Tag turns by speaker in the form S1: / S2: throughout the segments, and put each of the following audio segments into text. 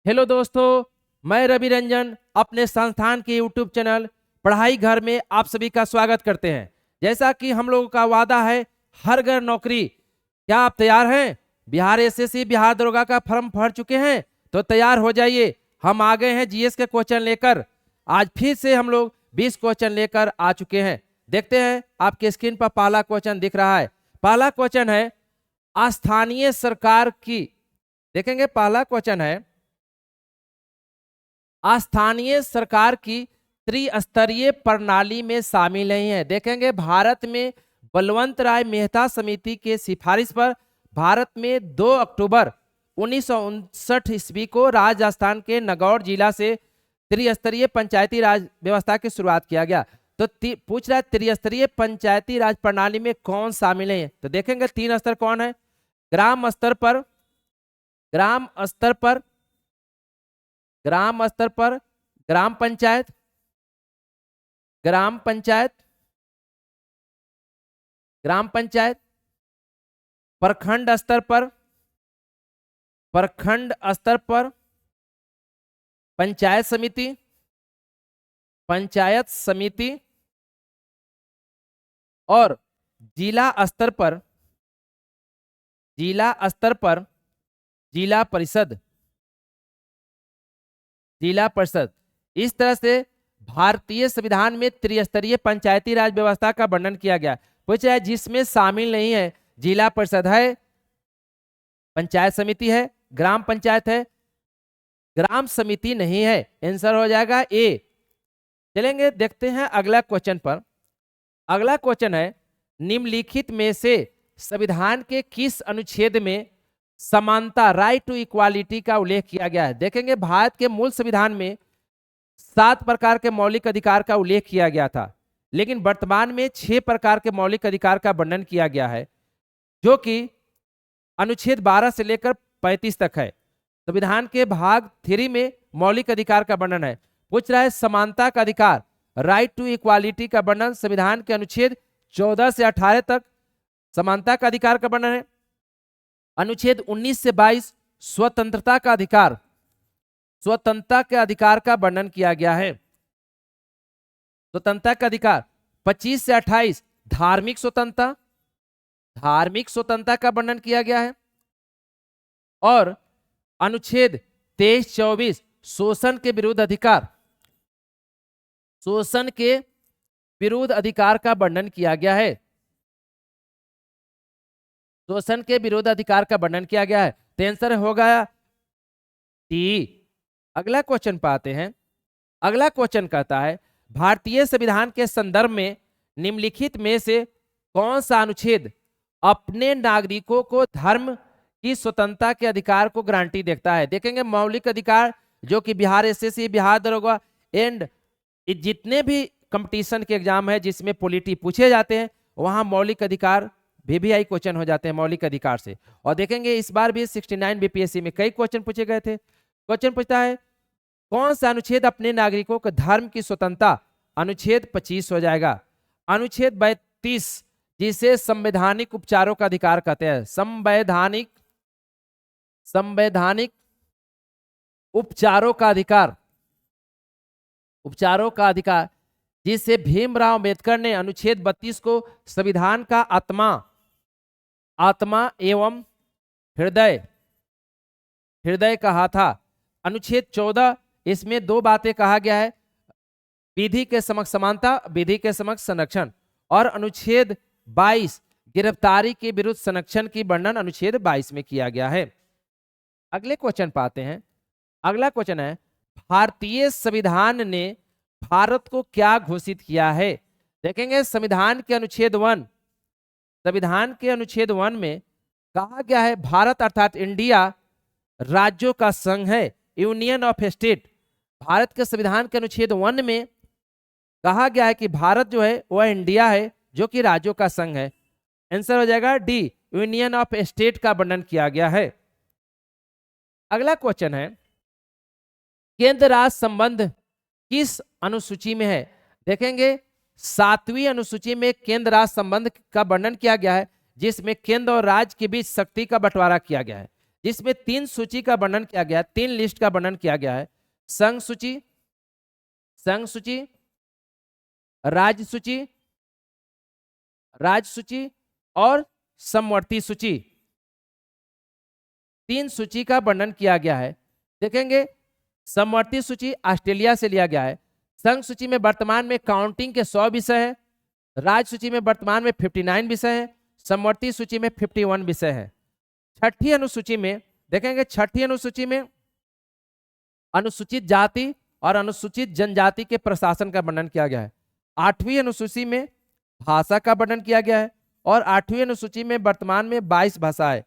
S1: Hello दोस्तों, मैं रवि रंजन अपने संस्थान के यूट्यूब चैनल पढ़ाई घर में आप सभी का स्वागत करते हैं। जैसा कि हम लोगों का वादा है हर घर नौकरी, क्या आप तैयार हैं? बिहार एसएससी बिहार दरोगा का फॉर्म भर चुके हैं तो तैयार हो जाइए। हम आ गए हैं जीएस के क्वेश्चन लेकर। आज फिर से हम लोग 20 क्वेश्चन लेकर आ चुके हैं। देखते हैं, आपके स्क्रीन पर पहला क्वेश्चन दिख रहा है। पहला क्वेश्चन है स्थानीय सरकार की, देखेंगे पहला क्वेश्चन है स्थानीय सरकार की त्रिस्तरीय प्रणाली में शामिल नहीं है। देखेंगे भारत में बलवंत राय मेहता समिति के सिफारिश पर भारत में 2 अक्टूबर 1959 ईस्वी को राजस्थान के नागौर जिला से त्रिस्तरीय पंचायती राज व्यवस्था की शुरुआत किया गया। तो पूछ रहा है त्रिस्तरीय पंचायती राज प्रणाली में कौन शामिल है? तो देखेंगे 3 स्तर कौन है। ग्राम स्तर पर ग्राम स्तर पर ग्राम पंचायत, प्रखंड स्तर पर पंचायत समिति और जिला स्तर पर जिला परिषद। इस तरह से भारतीय संविधान में त्रिस्तरीय पंचायती राज व्यवस्था का वर्णन किया गया। पूछ रहा है जिसमें शामिल नहीं है, जिला परिषद है, पंचायत समिति है, ग्राम पंचायत है, ग्राम समिति नहीं है। आंसर हो जाएगा ए। चलेंगे देखते हैं अगला क्वेश्चन पर। अगला क्वेश्चन है निम्नलिखित में से संविधान के किस अनुच्छेद में समानता राइट टू इक्वालिटी का उल्लेख किया गया है? देखेंगे भारत के मूल संविधान में 7 प्रकार के मौलिक अधिकार का उल्लेख किया गया था, लेकिन वर्तमान में 6 प्रकार के मौलिक अधिकार का वर्णन किया गया है, जो कि अनुच्छेद 12 से लेकर 35 तक है। संविधान के भाग 3 में मौलिक अधिकार का वर्णन है। पूछ रहा है समानता का अधिकार राइट टू इक्वालिटी का वर्णन संविधान के अनुच्छेद 14 से 18 तक समानता का अधिकार का वर्णन है। अनुच्छेद 19 से 22 स्वतंत्रता के अधिकार का वर्णन किया गया है। स्वतंत्रता का अधिकार 25 से 28 धार्मिक स्वतंत्रता का वर्णन किया गया है। और अनुच्छेद 23-24 शोषण के विरुद्ध अधिकार का वर्णन किया गया है। शोषण के विरुद्ध अधिकार का वर्णन किया गया है। तो आंसर हो गया टी। अगला क्वेश्चन पाते हैं। अगला क्वेश्चन कहता है भारतीय संविधान के संदर्भ में निम्नलिखित में से कौन सा अनुच्छेद अपने नागरिकों को धर्म की स्वतंत्रता के अधिकार को गारंटी देता है? देखेंगे मौलिक अधिकार जो कि बिहार एसएससी बिहार दरोगा एंड जितने भी कंपटीशन के एग्जाम है जिसमें पॉलिटी पूछे जाते हैं वहां मौलिक अधिकार VVI क्वेश्चन हो जाते हैं मौलिक अधिकार से। और देखेंगे इस बार भी 69 बीपीएससी में कई क्वेश्चन पूछे गए थे। क्वेश्चन पूछता है कौन सा अनुच्छेद अपने नागरिकों को धर्म की स्वतंत्रता? अनुच्छेद 25 हो जाएगा। अनुच्छेद 32 जिसे संवैधानिक उपचारों का अधिकार कहते हैं, संवैधानिक उपचारों का अधिकार जिसे भीमराव अंबेडकर ने अनुच्छेद 32 को संविधान का आत्मा एवं हृदय कहा था। अनुच्छेद 14 इसमें 2 बातें कहा गया है, विधि के समक्ष समानता, विधि के समक्ष संरक्षण। और अनुच्छेद 22 गिरफ्तारी के विरुद्ध संरक्षण की वर्णन अनुच्छेद 22 में किया गया है। अगले क्वेश्चन पाते हैं। अगला क्वेश्चन है भारतीय संविधान ने भारत को क्या घोषित किया है? देखेंगे संविधान के अनुच्छेद 1 में कहा गया है भारत अर्थात इंडिया राज्यों का संघ है, यूनियन ऑफ स्टेट। भारत के संविधान के अनुच्छेद 1 में कहा गया है कि भारत जो है वह इंडिया है जो कि राज्यों का संघ है। आंसर हो जाएगा डी, यूनियन ऑफ स्टेट का वर्णन किया गया है। अगला क्वेश्चन है केंद्र राज्य संबंध किस अनुसूची में है? देखेंगे 7वीं अनुसूची में केंद्र राज्य संबंध का वर्णन किया गया है, जिसमें केंद्र और राज्य के बीच शक्ति का बंटवारा किया गया है। जिसमें 3 सूची का वर्णन किया गया, 3 लिस्ट का वर्णन किया गया है। संघ सूची, राज्य सूची, और समवर्ती सूची, 3 सूची का वर्णन किया गया है। देखेंगे समवर्ती सूची ऑस्ट्रेलिया से लिया गया है। संघ सूची में वर्तमान में काउंटिंग के 100 विषय है। राज्य सूची में वर्तमान में 59 विषय है। समवर्ती सूची में 51 विषय है। छठी अनुसूची में देखेंगे, छठी अनुसूची में अनुसूचित जाति और अनुसूचित जनजाति के प्रशासन का वर्णन किया गया है। 8वीं अनुसूची में भाषा का वर्णन किया गया है और 8वीं अनुसूची में वर्तमान में 22 भाषा है।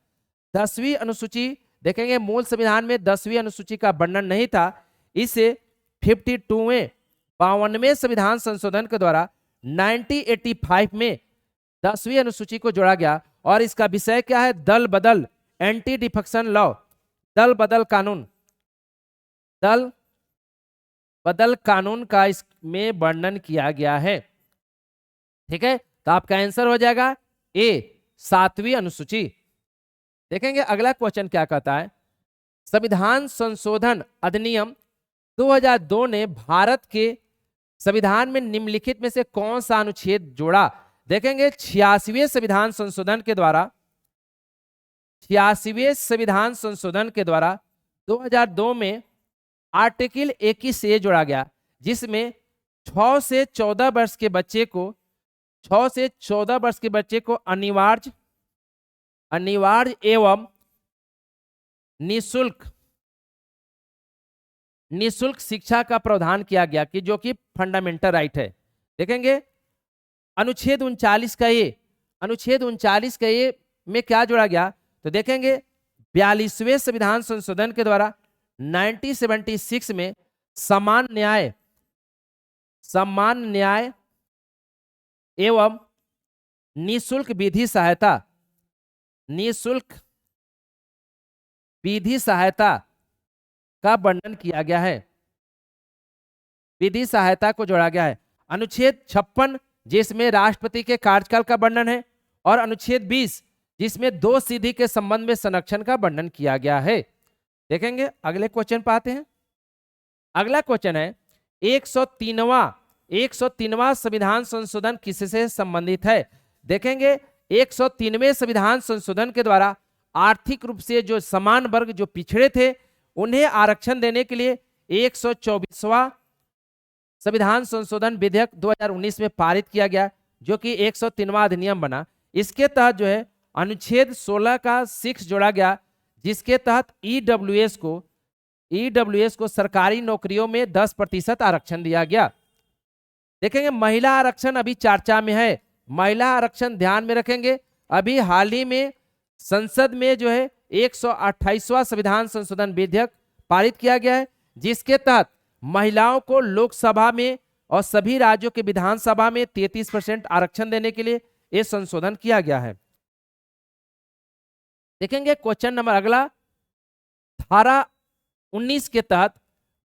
S1: 10वीं अनुसूची देखेंगे, मूल संविधान में 10वीं अनुसूची का वर्णन नहीं था, इसे 52वें संविधान संशोधन के द्वारा 1985 में 10वीं अनुसूची को जोड़ा गया और इसका विषय क्या है? दल बदल, एंटी डिफेक्शन लॉ, दल बदल कानून का इसमें वर्णन किया गया है। ठीक है, तो आपका आंसर हो जाएगा ए, 7वीं अनुसूची। देखेंगे अगला क्वेश्चन क्या कहता है। संविधान संशोधन अधिनियम 2002 ने भारत के संविधान में निम्नलिखित में से कौन सा अनुच्छेद जोड़ा? देखेंगे 86वें संविधान संशोधन के द्वारा 2002 में आर्टिकल 21 ए जोड़ा गया, जिसमें 6 से 14 वर्ष के बच्चे को अनिवार्य एवं निःशुल्क शिक्षा का प्रावधान किया गया कि जो कि फंडामेंटल राइट है। देखेंगे अनुच्छेद 39 का ये में क्या जोड़ा गया? तो देखेंगे 42वें संविधान संशोधन के द्वारा 1976 में समान न्याय एवं निःशुल्क विधि सहायता का वर्णन किया गया है, विधि सहायता को जोड़ा गया है। अनुच्छेद 56 जिसमें राष्ट्रपति के कार्यकाल का वर्णन है और अनुच्छेद 20 जिसमें 2 सीधी के संबंध में संरक्षण का वर्णन किया गया है। देखेंगे अगले क्वेश्चन पे आते हैं। अगला क्वेश्चन है 103वां संविधान संशोधन किससे संबंधित है? देखेंगे 103वें संविधान संशोधन के द्वारा आर्थिक रूप से जो समान वर्ग जो पिछड़े थे उन्हें आरक्षण देने के लिए 124वां संविधान संशोधन विधेयक 2019 में पारित किया गया, जो कि 103वां अधिनियम बना। इसके तहत जो है अनुच्छेद 16 का 6 जोड़ा गया, जिसके तहत ईडब्ल्यूएस को सरकारी नौकरियों में 10% आरक्षण दिया गया। देखेंगे महिला आरक्षण अभी चर्चा में है। महिला आरक्षण ध्यान में रखेंगे, अभी हाल ही में संसद में जो है 128वां संविधान संशोधन विधेयक पारित किया गया है, जिसके तहत महिलाओं को लोकसभा में और सभी राज्यों के विधानसभा में 33% आरक्षण देने के लिए यह संशोधन किया गया है। देखेंगे क्वेश्चन नंबर अगला, धारा 19 के तहत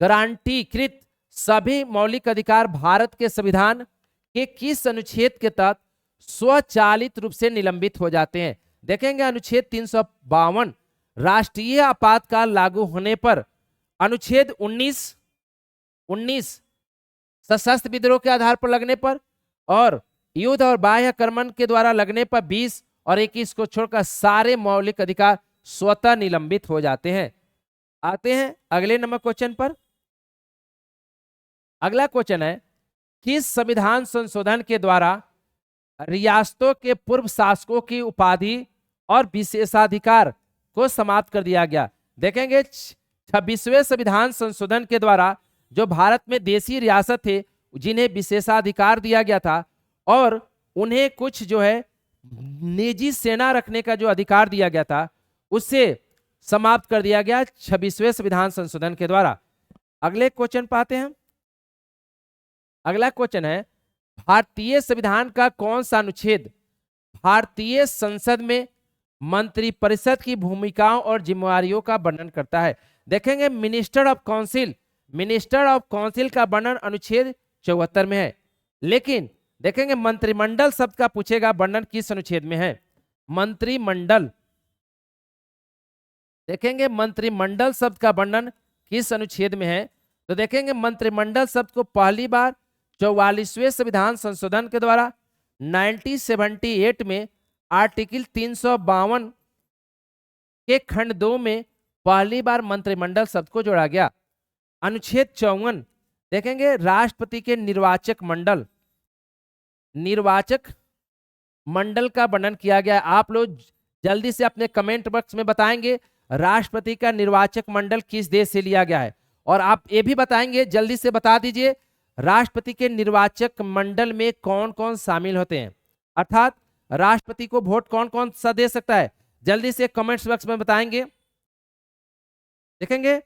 S1: गारंटीकृत सभी मौलिक अधिकार भारत के संविधान के किस अनुच्छेद के तहत स्वचालित रूप से निलंबित हो जाते हैं? देखेंगे अनुच्छेद 352 राष्ट्रीय आपातकाल लागू होने पर, अनुच्छेद 19 सशस्त्र विद्रोह के आधार पर लगने पर, और युद्ध और बाह्य आक्रमण के द्वारा लगने पर 20 और 21 को छोड़कर सारे मौलिक अधिकार स्वतः निलंबित हो जाते हैं। आते हैं अगले नंबर क्वेश्चन पर। अगला क्वेश्चन है किस संविधान संशोधन के द्वारा रियासतों के पूर्व शासकों की उपाधि और विशेषाधिकार को समाप्त कर दिया गया? देखेंगे 26वें संविधान संशोधन के द्वारा जो भारत में देशी रियासत थे जिन्हें विशेषाधिकार दिया गया था और उन्हें कुछ जो है निजी सेना रखने का जो अधिकार दिया गया था उससे समाप्त कर दिया गया 26वें संविधान संशोधन के द्वारा। अगले क्वेश्चन पाते हैं। अगला क्वेश्चन है भारतीय संविधान का कौन सा अनुच्छेद भारतीय संसद में मंत्रिपरिषद की भूमिकाओं और जिम्मेवारियों का वर्णन करता है? देखेंगे मिनिस्टर ऑफ काउंसिल का वर्णन अनुच्छेद 74 में है, लेकिन देखेंगे मंत्रिमंडल शब्द का पूछेगा वर्णन किस अनुच्छेद में है? मंत्रिमंडल देखेंगे मंत्रिमंडल शब्द का वर्णन किस अनुच्छेद में है, तो देखेंगे मंत्रिमंडल शब्द को पहली बार 44वें संविधान संशोधन के द्वारा 1978 में आर्टिकल 352 के खंड 2 में पहली बार मंत्रिमंडल शब्द को जोड़ा गया। अनुच्छेद 54 देखेंगे राष्ट्रपति के निर्वाचक मंडल का वर्णन किया गया। आप लोग जल्दी से अपने कमेंट बॉक्स में बताएंगे राष्ट्रपति का निर्वाचक मंडल किस देश से लिया गया है, और आप ये भी बताएंगे, जल्दी से बता दीजिए राष्ट्रपति के निर्वाचक मंडल में कौन कौन शामिल होते हैं, अर्थात राष्ट्रपति को वोट कौन कौन सा दे सकता है, जल्दी से कमेंट्स बॉक्स में बताएंगे। देखेंगे,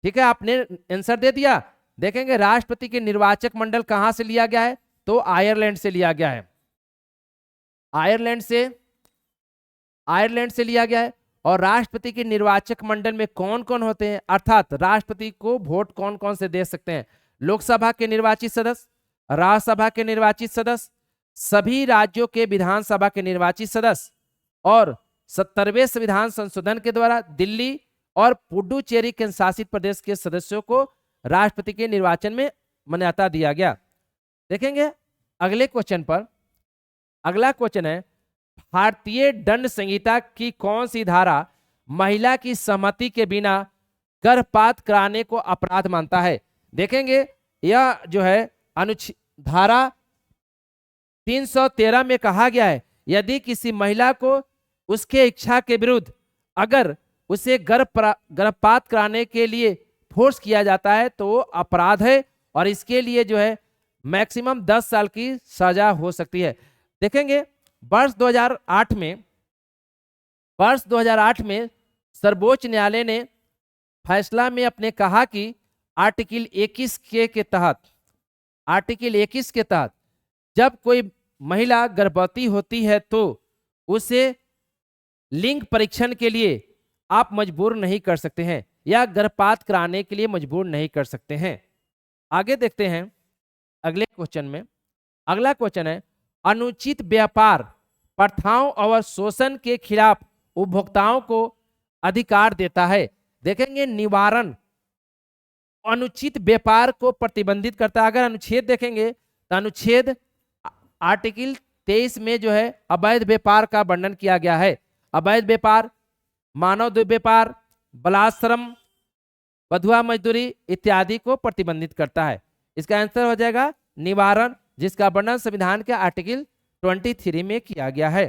S1: ठीक है, आपने आंसर दे दिया। देखेंगे राष्ट्रपति के निर्वाचक मंडल कहां से लिया गया है, तो आयरलैंड से लिया गया है, आयरलैंड से लिया गया है। और राष्ट्रपति के निर्वाचक मंडल में कौन कौन होते हैं, अर्थात राष्ट्रपति को वोट कौन कौन से दे सकते हैं, लोकसभा के निर्वाचित सदस्य, राज्यसभा के निर्वाचित सदस्य, सभी राज्यों के विधानसभा के निर्वाचित सदस्य, और 70वें संविधान संशोधन के द्वारा दिल्ली और पुडुचेरी केंद्र शासित प्रदेश के सदस्यों को राष्ट्रपति के निर्वाचन में मान्यता दिया गया। देखेंगे अगले क्वेश्चन पर, अगला क्वेश्चन है भारतीय दंड संहिता की कौन सी धारा महिला की सहमति के बिना गर्भपात कराने को अपराध मानता है। देखेंगे यह जो है अनुच्छेद धारा 313 में कहा गया है यदि किसी महिला को उसके इच्छा के विरुद्ध अगर उसे गर्भपात कराने के लिए फोर्स किया जाता है तो वो अपराध है, और इसके लिए जो है मैक्सिमम 10 साल की सजा हो सकती है। देखेंगे वर्ष 2008 में सर्वोच्च न्यायालय ने फैसला में अपने कहा कि आर्टिकल 21 के तहत जब कोई महिला गर्भवती होती है तो उसे लिंग परीक्षण के लिए आप मजबूर नहीं कर सकते हैं या गर्भपात कराने के लिए मजबूर नहीं कर सकते हैं। आगे देखते हैं अगले क्वेश्चन में। अगला क्वेश्चन है अनुचित व्यापार प्रथाओं और शोषण के खिलाफ उपभोक्ताओं को अधिकार देता है। देखेंगे निवारण अनुचित व्यापार को प्रतिबंधित करता है। अगर अनुच्छेद देखेंगे तो अनुच्छेद आर्टिकल 23 में जो है अवैध व्यापार का वर्णन किया गया है। अवैध व्यापार, मानव दुर्व्यापार, बलात्श्रम, बधुआ मजदूरी इत्यादि को प्रतिबंधित करता है। इसका आंसर हो जाएगा निवारण, जिसका वर्णन संविधान के आर्टिकल 23 में किया गया है।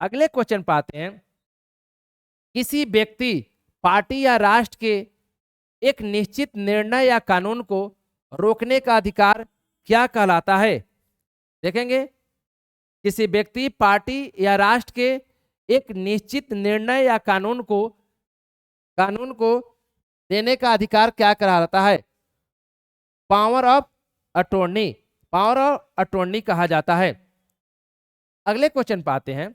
S1: अगले क्वेश्चन पाते हैं किसी व्यक्ति, पार्टी या राष्ट्र के एक निश्चित निर्णय या कानून को रोकने का अधिकार क्या कहलाता है। देखेंगे किसी व्यक्ति, पार्टी या राष्ट्र के एक निश्चित निर्णय या कानून को देने का अधिकार क्या कहलाता है, पावर ऑफ अटॉर्नी कहा जाता है। अगले क्वेश्चन पाते हैं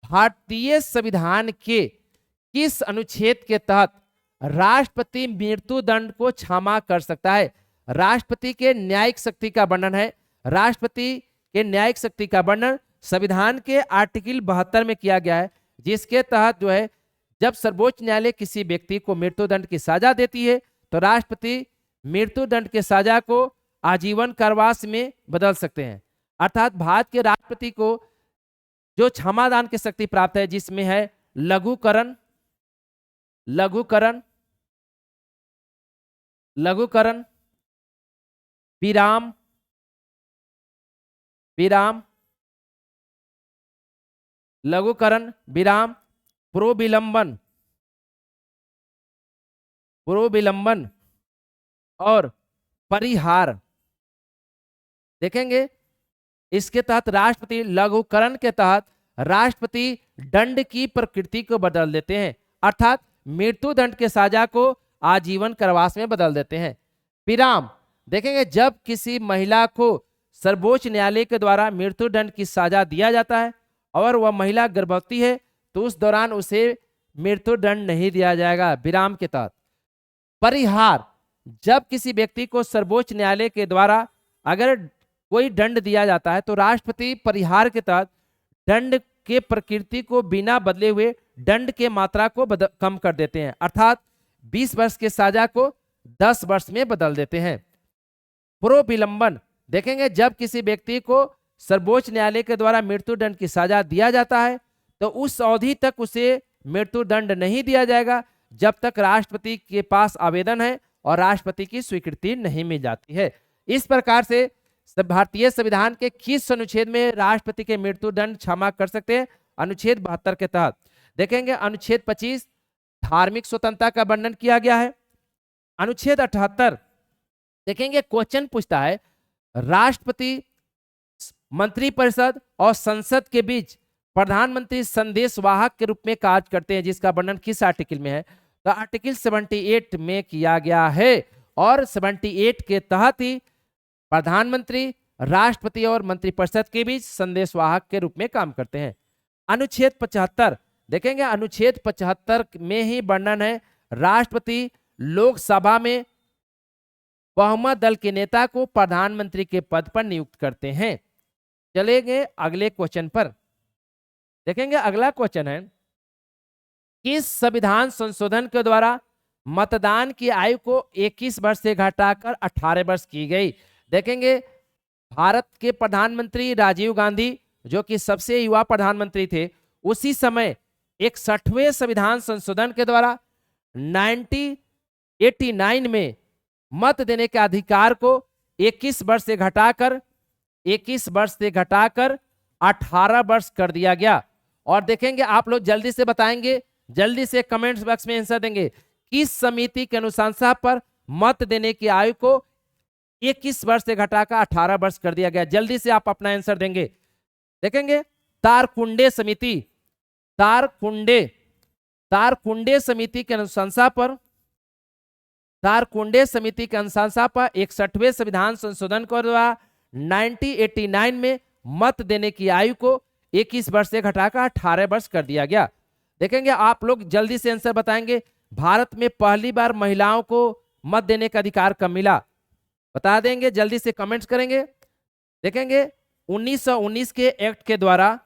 S1: भारतीय संविधान के किस अनुच्छेद के तहत राष्ट्रपति मृत्यु दंड को क्षमा कर सकता है। राष्ट्रपति के न्यायिक शक्ति का वर्णन है। राष्ट्रपति के न्यायिक शक्ति का वर्णन संविधान के आर्टिकल 72 में किया गया है, जिसके तहत जो है जब सर्वोच्च न्यायालय किसी व्यक्ति को मृत्युदंड की सजा देती है तो राष्ट्रपति मृत्युदंड के सजा को आजीवन कारावास में बदल सकते हैं। अर्थात भारत के राष्ट्रपति को जो क्षमादान की शक्ति प्राप्त है, जिसमें है लघुकरण, विराम, लघुकरण, विराम, प्रोविलंबन और परिहार। देखेंगे इसके तहत राष्ट्रपति लघुकरण के तहत राष्ट्रपति दंड की प्रकृति को बदल देते हैं, अर्थात मृत्यु दंड के सजा को आजीवन कारावास में बदल देते हैं। विराम, देखेंगे जब किसी महिला को सर्वोच्च न्यायालय के द्वारा मृत्यु दंड की सजा दिया जाता है और वह महिला गर्भवती है तो उस दौरान उसे मृत्यु दंड नहीं दिया जाएगा, विराम के तहत। परिहार, जब किसी व्यक्ति को सर्वोच्च न्यायालय के द्वारा अगर कोई दंड दिया जाता है तो राष्ट्रपति परिहार के तहत दंड के प्रकृति को बिना बदले हुए दंड के मात्रा को कम कर देते हैं, अर्थात 20 वर्ष के सजा को 10 वर्ष में बदल देते हैं। प्रोविलंबन, देखेंगे जब किसी व्यक्ति को सर्वोच्च न्यायालय के द्वारा मृत्यु दंड की सजा दिया जाता है तो उस अवधि तक उसे मृत्यु दंड नहीं दिया जाएगा जब तक राष्ट्रपति के पास आवेदन है और राष्ट्रपति की स्वीकृति नहीं मिल जाती है। इस प्रकार से भारतीय संविधान के किस अनुच्छेद में राष्ट्रपति के मृत्यु दंड क्षमा कर सकते हैं? अनुच्छेद 72 के तहत। देखेंगे अनुच्छेद 25 धार्मिक स्वतंत्रता का वर्णन किया गया है। अनुच्छेद 78 देखेंगे क्वेश्चन पूछता है राष्ट्रपति, मंत्रिपरिषद और संसद के बीच प्रधानमंत्री संदेश वाहक के रूप में कार्य करते हैं, जिसका वर्णन किस आर्टिकल में है? तो आर्टिकल 78 में किया गया है और 78 के तहत ही प्रधानमंत्री, राष्ट्रपति और मंत्रिपरिषद के बीच संदेश वाहक के रूप में काम करते हैं। अनुच्छेद 75 देखेंगे, अनुच्छेद 75 में ही वर्णन है राष्ट्रपति लोकसभा में बहुमत दल के नेता को प्रधानमंत्री के पद पर नियुक्त करते हैं। चलेंगे अगले क्वेश्चन पर। देखेंगे अगला क्वेश्चन है किस संविधान संशोधन के द्वारा मतदान की आयु को 21 वर्ष से घटाकर 18 वर्ष की गई? देखेंगे भारत के प्रधानमंत्री राजीव गांधी जो कि सबसे युवा प्रधानमंत्री थे, उसी समय 61वें संविधान संशोधन के द्वारा 1989 में मत देने के अधिकार को 21 वर्ष से घटाकर 18 वर्ष कर दिया गया। और देखेंगे आप लोग जल्दी से बताएंगे, जल्दी से कमेंट्स बॉक्स में आंसर देंगे, किस समिति के अनुशंसा पर मत देने की आयु को 21 वर्ष से घटाकर 18 वर्ष कर दिया गया? जल्दी से आप अपना आंसर देंगे। देखेंगे तारकुंडे समिति, तारकुंडे समिति के अनुशंसा पर 61वें संविधान संशोधन को द्वारा 1989 में मत देने की आयु को 21 वर्ष से घटाकर 18 वर्ष कर दिया गया। देखेंगे आप लोग जल्दी से आंसर बताएंगे, भारत में पहली बार महिलाओं को मत देने का अधिकार कब मिला? बता देंगे, जल्दी से कमेंट्स करेंगे। देखेंगे 1919 के एक्ट के द्वारा,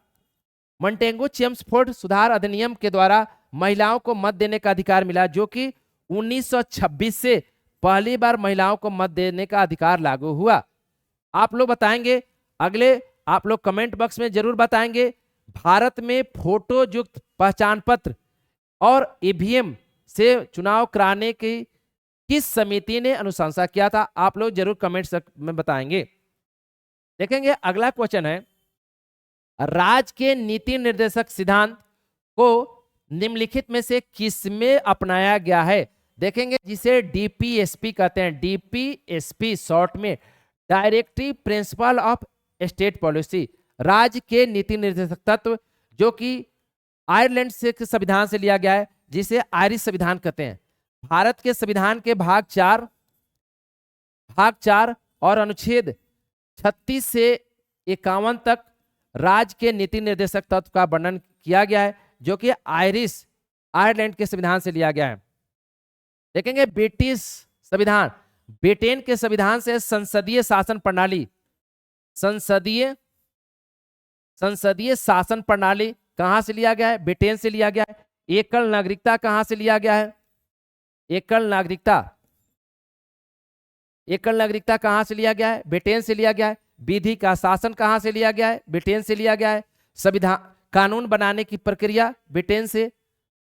S1: मॉन्टेगो चेम्सफोर्ड सुधार अधिनियम के द्वारा महिलाओं को मत देने का अधिकार मिला, जो कि 1926 से पहली बार महिलाओं को मत देने का अधिकार लागू हुआ। आप लोग बताएंगे, अगले आप लोग कमेंट बॉक्स में जरूर बताएंगे, भारत में फोटो युक्त पहचान पत्र और ईवीएम से चुनाव कराने की किस समिति ने अनुशंसा किया था? आप लोग जरूर कमेंट में बताएंगे। देखेंगे अगला क्वेश्चन है राज्य के नीति निर्देशक सिद्धांत को निम्नलिखित में से किसमें अपनाया गया है? देखेंगे जिसे डीपीएसपी कहते हैं, डीपीएसपी शॉर्ट में directive principle of state policy, राज्य के नीति निर्देशक तत्व, जो कि आयरलैंड से संविधान से लिया गया है, जिसे आयरिश संविधान कहते हैं। भारत के संविधान के भाग 4 और अनुच्छेद 36 से 51 तक राज्य के नीति निर्देशक तत्व का वर्णन किया गया है, जो कि आयरलैंड के संविधान से लिया गया है। देखेंगे ब्रिटिश संविधान, ब्रिटेन के संविधान से संसदीय शासन प्रणाली, संसदीय शासन प्रणाली कहां से लिया गया है? ब्रिटेन से लिया गया है। एकल नागरिकता कहां से लिया गया है? एकल नागरिकता कहां से लिया गया है? ब्रिटेन से लिया गया है। विधि का शासन कहां से लिया गया है? ब्रिटेन से लिया गया है। संविधान कानून बनाने की प्रक्रिया ब्रिटेन से।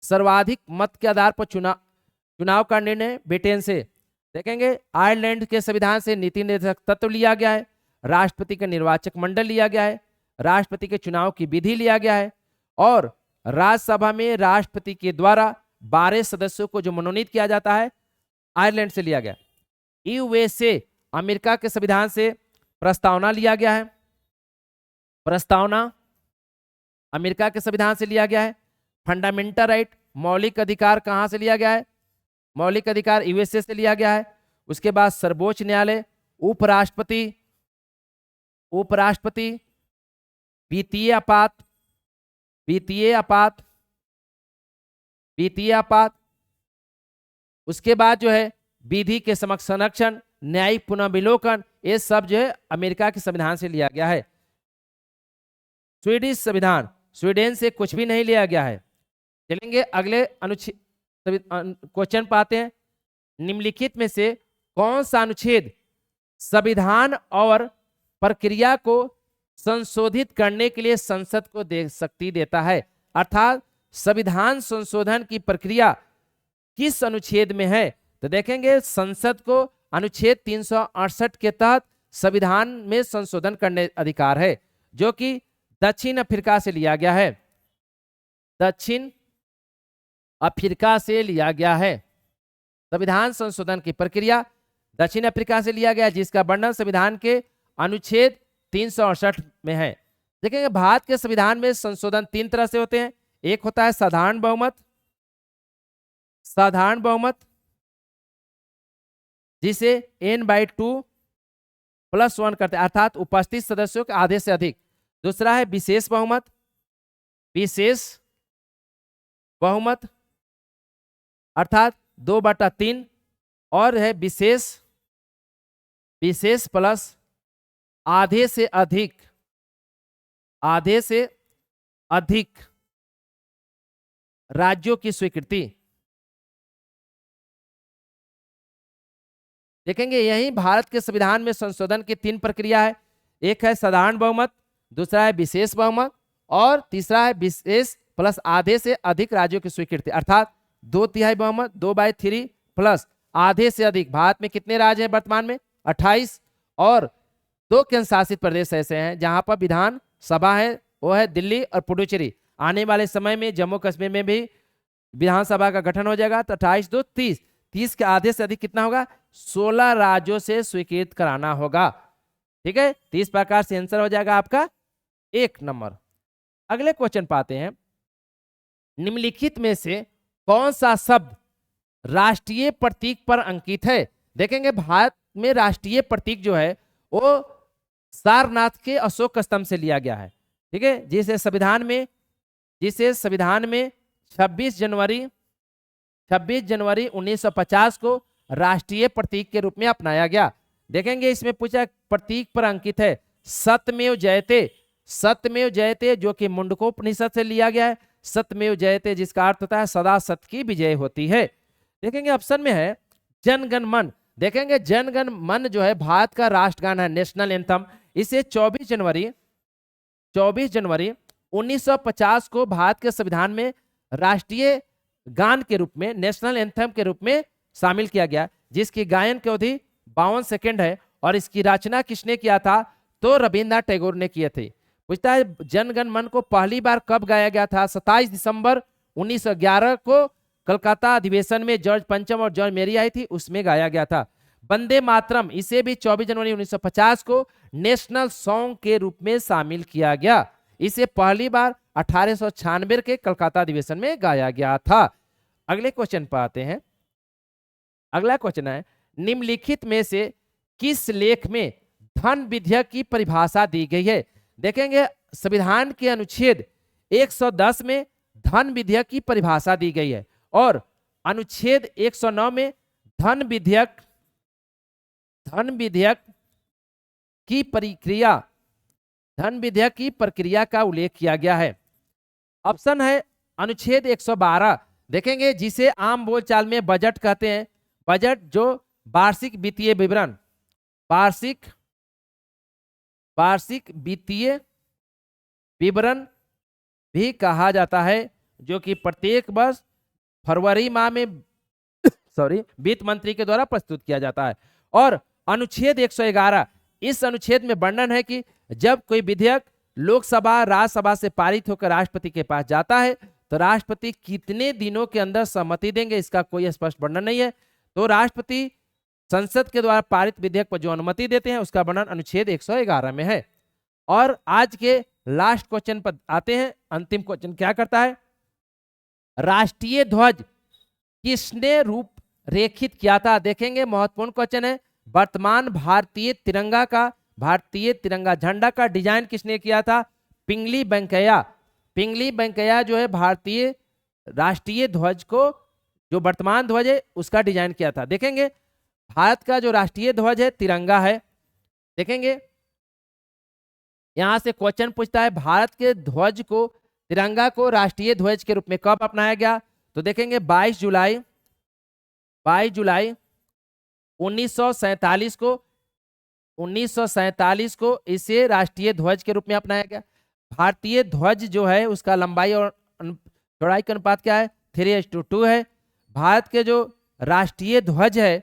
S1: सर्वाधिक मत के आधार पर चुनाव का निर्णय ब्रिटेन से। देखेंगे आयरलैंड के संविधान से नीति निर्देशक तत्व लिया गया है, राष्ट्रपति का निर्वाचक मंडल लिया गया है, राष्ट्रपति के चुनाव की विधि लिया गया है, और राज्यसभा में राष्ट्रपति के द्वारा 12 सदस्यों को जो मनोनीत किया जाता है, आयरलैंड से लिया गया। यूएसए अमेरिका के संविधान से प्रस्तावना लिया गया है, प्रस्तावना अमेरिका के संविधान से लिया गया है। फंडामेंटल राइट मौलिक अधिकार कहां से लिया गया है? मौलिक अधिकार यूएसए से लिया गया है। उसके बाद सर्वोच्च न्यायालय, उपराष्ट्रपति, वित्तीय आपात, उसके बाद जो है विधि के समक्ष संरक्षण, न्यायिक पुनर्विलोकन, ये सब जो है अमेरिका के संविधान से लिया गया है। स्वीडिश संविधान, स्वीडन से कुछ भी नहीं लिया गया है। चलेंगे अगले अनुच्छेद क्वेश्चन पाते हैं। निम्नलिखित में से कौन सा अनुच्छेद संविधान और प्रक्रिया को संशोधित करने के लिए संसद को शक्ति देता है? अर्थात संविधान संशोधन की प्रक्रिया किस अनुच्छेद में है? तो देखेंगे संसद को अनुच्छेद 368 के तहत संविधान में संशोधन करने अधिकार है, जो कि दक्षिण अफ्रीका से लिया गया है। दक्षिण अफ्रीका से लिया गया है संविधान संशोधन की प्रक्रिया, दक्षिण अफ्रीका से लिया गया, जिसका वर्णन संविधान के अनुच्छेद 368 में है। देखेंगे भारत के संविधान में संशोधन 3 तरह से होते हैं। एक होता है साधारण बहुमत, साधारण बहुमत जिसे n/2 + 1 करते हैं, अर्थात उपस्थित सदस्यों के आधे से अधिक। दूसरा है विशेष बहुमत, विशेष बहुमत अर्थात 2/3, और है विशेष प्लस आधे से अधिक, आधे से अधिक राज्यों की स्वीकृति। देखेंगे यही भारत के संविधान में संशोधन की 3 प्रक्रिया है। एक है साधारण बहुमत, दूसरा है विशेष बहुमत, और तीसरा है विशेष प्लस आधे से अधिक राज्यों की स्वीकृति, अर्थात 2/3 बहुमत, 2/3 प्लस आधे से अधिक। भारत में कितने राज्य हैं वर्तमान में? 28, और 2 केंद्र शासित प्रदेश ऐसे हैं जहां पर विधान सभा है, वो है दिल्ली और पुडुचेरी। आने वाले समय में जम्मू कश्मीर में भी विधानसभा का गठन हो जाएगा। तो 28 2 30, 30 के आधे से अधिक कितना होगा? 16 राज्यों से स्वीकृत कराना होगा। ठीक है, 30 प्रकार से आंसर हो जाएगा आपका 1 नंबर। अगले क्वेश्चन पाते हैं। निम्नलिखित में से कौन सा शब्द राष्ट्रीय प्रतीक पर अंकित है? देखेंगे भारत में राष्ट्रीय प्रतीक जो है वो सारनाथ के अशोक स्तंभ से लिया गया है। ठीक है, जिसे संविधान में 26 जनवरी 1950 को राष्ट्रीय प्रतीक के रूप में अपनाया गया। देखेंगे इसमें पूछा प्रतीक पर अंकित है सत्यमेव जयते, सत्यमेव जयते जो कि मुंडकोपनिषद से लिया गया है। सत्यमेव जयते जिसका अर्थ होता है सदा सत्य की विजय होती है। देखेंगे ऑप्शन में है जनगण मन। देखेंगे जनगण मन जो है भारत का राष्ट्रगान है, नेशनल एंथम। इसे 24 जनवरी 1950 को भारत के संविधान में राष्ट्रीय गान के रूप में, नेशनल एंथम के रूप में शामिल किया गया, जिसकी गायन की अवधि 52 सेकंड है। और इसकी रचना किसने किया था? तो रविन्द्रनाथ टैगोर ने किए थे। पूछता है जनगण मन को पहली बार कब गाया गया था? 27 दिसंबर 1911 को कलकत्ता अधिवेशन में जॉर्ज पंचम और जॉर्ज मेरी आई थी, उसमें गाया गया था। वंदे मातरम इसे भी 24 जनवरी 1950 को नेशनल सॉन्ग के रूप में शामिल किया गया। इसे पहली बार 1896 के कलकत्ता अधिवेशन में गाया गया था। अगले क्वेश्चन पर आते हैं। अगला क्वेश्चन है निम्नलिखित में से किस लेख में धन विधेयक की परिभाषा दी गई है? देखेंगे संविधान के अनुच्छेद 110 में धन विधेयक की परिभाषा दी गई है, और अनुच्छेद 109 में धन विधेयक की प्रक्रिया का उल्लेख किया गया है। ऑप्शन है अनुच्छेद 112। देखेंगे जिसे आम बोलचाल में बजट कहते हैं। बजट जो वार्षिक वित्तीय विवरण, वार्षिक वित्तीय विवरण भी कहा जाता है, जो कि प्रत्येक वर्ष फरवरी माह में वित्त मंत्री के द्वारा प्रस्तुत किया जाता है। और अनुच्छेद 111, इस अनुच्छेद में वर्णन है कि जब कोई विधेयक लोकसभा राज्यसभा से पारित होकर राष्ट्रपति के पास जाता है तो राष्ट्रपति कितने दिनों के अंदर सहमति देंगे, इसका कोई स्पष्ट वर्णन नहीं है। तो राष्ट्रपति संसद के द्वारा पारित विधेयक पर जो अनुमति देते हैं उसका वर्णन अनुच्छेद 111 में है। और आज के लास्ट क्वेश्चन पर आते हैं। अंतिम क्वेश्चन क्या करता है? राष्ट्रीय ध्वज किसने रूप रेखित किया था? देखेंगे महत्वपूर्ण क्वेश्चन है। वर्तमान भारतीय तिरंगा झंडा का डिजाइन किसने किया था? पिंगली वेंकैया जो है भारतीय राष्ट्रीय ध्वज को, जो वर्तमान ध्वज है उसका डिजाइन किया था। देखेंगे भारत का जो राष्ट्रीय ध्वज है तिरंगा है। देखेंगे यहां से क्वेश्चन पूछता है भारत के ध्वज को तिरंगा को राष्ट्रीय ध्वज के रूप में कब अपनाया गया? तो देखेंगे 22 जुलाई 1947 को इसे राष्ट्रीय ध्वज के रूप में अपनाया गया। भारतीय ध्वज जो है उसका लंबाई और चौड़ाई का अनुपात क्या है? 3:2 है। भारत के जो राष्ट्रीय ध्वज है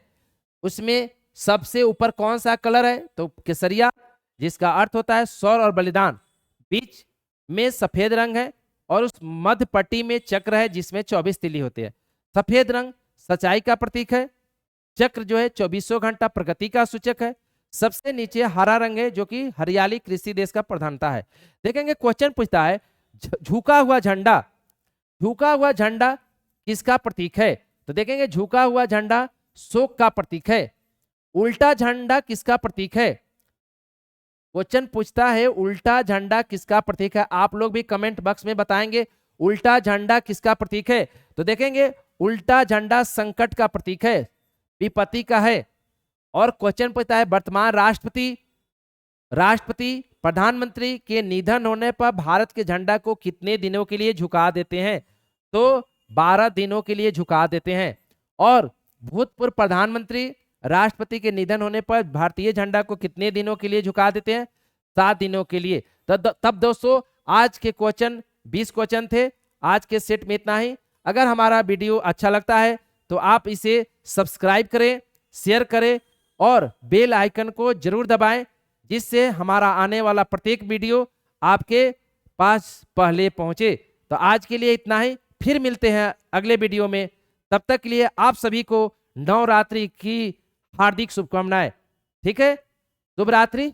S1: उसमें सबसे ऊपर कौन सा कलर है? तो केसरिया, जिसका अर्थ होता है शौर्य और बलिदान। बीच में सफेद रंग है और उस मध्य पट्टी में चक्र है जिसमें 24 तिली होती है। सफेद रंग सच्चाई का प्रतीक है। चक्र जो है 24 घंटा प्रगति का सूचक है। सबसे नीचे हरा रंग है जो कि हरियाली कृषि देश का प्रधानता है। देखेंगे क्वेश्चन पूछता है झुका हुआ झंडा किसका प्रतीक है? तो देखेंगे झुका हुआ झंडा शोक का प्रतीक है। उल्टा झंडा किसका प्रतीक है? क्वेश्चन पूछता है उल्टा झंडा किसका प्रतीक है? आप लोग भी कमेंट बॉक्स में बताएंगे उल्टा झंडा किसका प्रतीक है। तो देखेंगे उल्टा झंडा संकट का प्रतीक है, विपत्ति का है। और क्वेश्चन पूछता है वर्तमान राष्ट्रपति प्रधानमंत्री के निधन होने पर भारत के झंडा को कितने दिनों के लिए झुका देते हैं? तो 12 दिनों के लिए झुका देते हैं। और भूतपूर्व प्रधानमंत्री राष्ट्रपति के निधन होने पर भारतीय झंडा को कितने दिनों के लिए झुका देते हैं? 7 दिनों के लिए। तब दोस्तों आज के क्वेश्चन 20 क्वेश्चन थे। आज के सेट में इतना ही। अगर हमारा वीडियो अच्छा लगता है तो आप इसे सब्सक्राइब करें, शेयर करें और बेल आइकन को जरूर दबाएं, जिससे हमारा आने वाला प्रत्येक वीडियो आपके पास पहले पहुंचे। तो आज के लिए इतना ही, फिर मिलते हैं अगले वीडियो में। तब तक के लिए आप सभी को नवरात्रि की हार्दिक शुभकामनाएं। ठीक है, शुभ रात्रि।